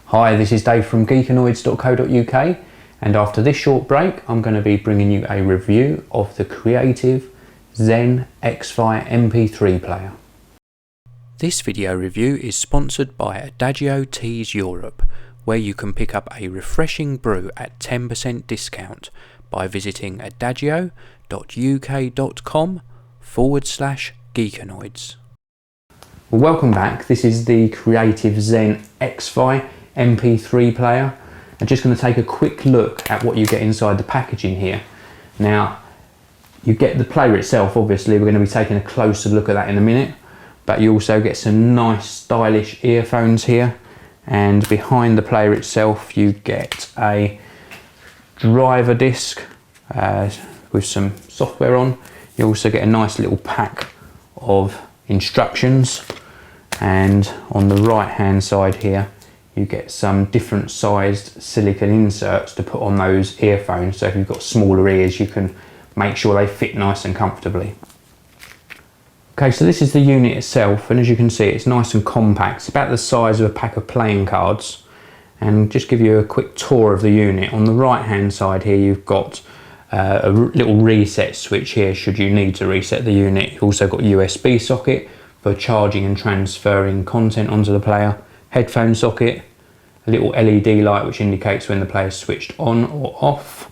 Hi, this is Dave from Geekanoids.co.uk, and after this short break I'm going to be bringing you a review of the Creative Zen X-Fi MP3 player. This video review is sponsored by Adagio Teas Europe, where you can pick up a refreshing brew at 10% discount by visiting adagio.uk.com/Geekanoids. Well, welcome back. This is the Creative Zen X-Fi MP3 player. I'm just going to take a quick look at what you get inside the packaging here. Now, you get the player itself, obviously we're going to be taking a closer look at that in a minute, but you also get some nice stylish earphones here, and behind the player itself you get a driver disc with some software on. You also get a nice little pack of instructions, and on the right hand side here you get some different sized silicone inserts to put on those earphones, so if you've got smaller ears you can make sure they fit nice and comfortably. Okay, so this is the unit itself, and as you can see it's nice and compact. It's about the size of a pack of playing cards. And just give you a quick tour of the unit. On the right hand side here you've got a little reset switch here should you need to reset the unit. You've also got a USB socket for charging and transferring content onto the player, headphone socket, a little LED light which indicates when the player is switched on or off,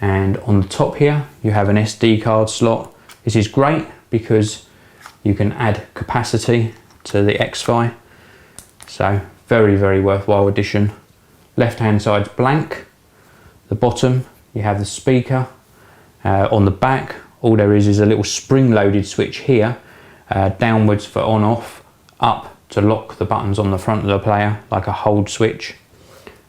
and on the top here you have an SD card slot. This is great because you can add capacity to the X-Fi, so very worthwhile addition. Left hand side's blank. The bottom you have the speaker. On the back all there is a little spring loaded switch here, downwards for on off, up to lock the buttons on the front of the player like a hold switch.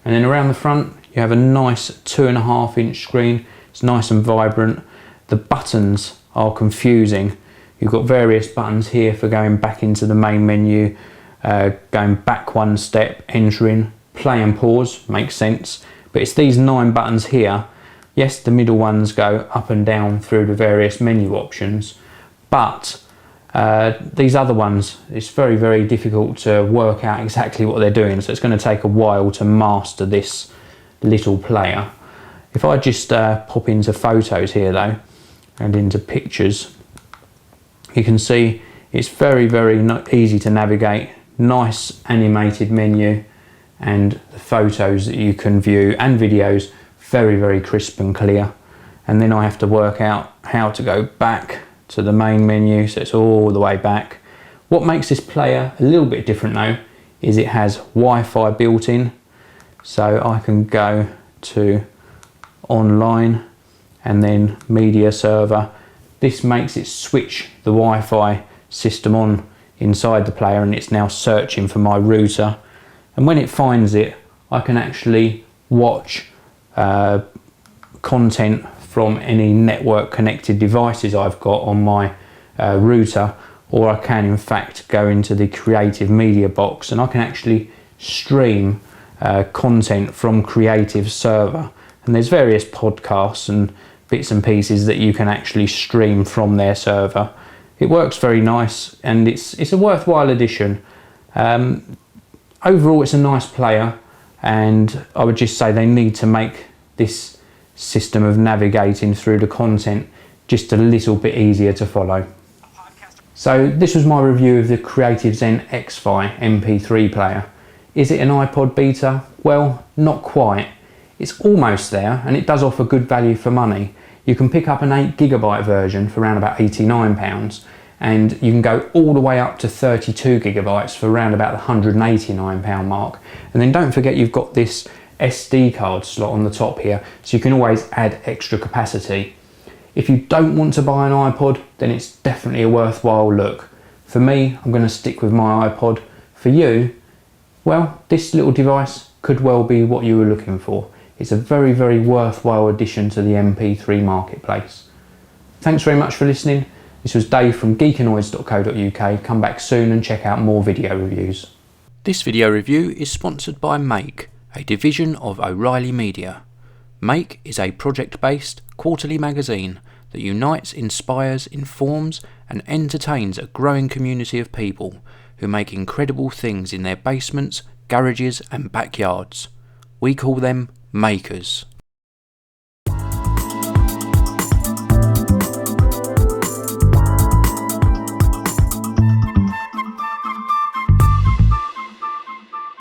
And then around the front you have a nice 2.5 inch screen. It's nice and vibrant. The buttons are confusing. You've got various buttons here for going back into the main menu, going back one step, entering, play and pause, makes sense. But it's these 9 buttons here. Yes, the middle ones go up and down through the various menu options, but these other ones, it's very difficult to work out exactly what they're doing, so it's going to take a while to master this little player. If I just pop into photos here though, and into pictures, you can see it's very easy to navigate. Nice animated menu, and the photos that you can view and videos very crisp and clear. And then I have to work out how to go back to the main menu, so it's all the way back. What makes this player a little bit different though is it has Wi-Fi built in, so I can go to online and then media server. This makes it switch the Wi-Fi system on inside the player, and it's now searching for my router, and when it finds it I can actually watch content from any network connected devices I've got on my router, or I can in fact go into the Creative Media box and I can actually stream content from Creative server, and there's various podcasts and bits and pieces that you can actually stream from their server. It works very nice, and it's a worthwhile addition. Overall it's a nice player, and I would just say they need to make this system of navigating through the content just a little bit easier to follow. So this was my review of the Creative Zen X-Fi MP3 player. Is it an iPod beta? Well, not quite. It's almost there, and it does offer good value for money. You can pick up an 8GB version for around about £89, and you can go all the way up to 32GB for around about the £189 mark. And then don't forget you've got this SD card slot on the top here, so you can always add extra capacity. If you don't want to buy an iPod, then it's definitely a worthwhile look. For me, I'm going to stick with my iPod. For you, well, this little device could well be what you were looking for. It's a very worthwhile addition to the MP3 marketplace. Thanks very much for listening. This was Dave from Geekanoids.co.uk. Come back soon and check out more video reviews. This video review is sponsored by Make, a division of O'Reilly Media. Make is a project-based quarterly magazine that unites, inspires, informs and entertains a growing community of people who make incredible things in their basements, garages and backyards. We call them makers.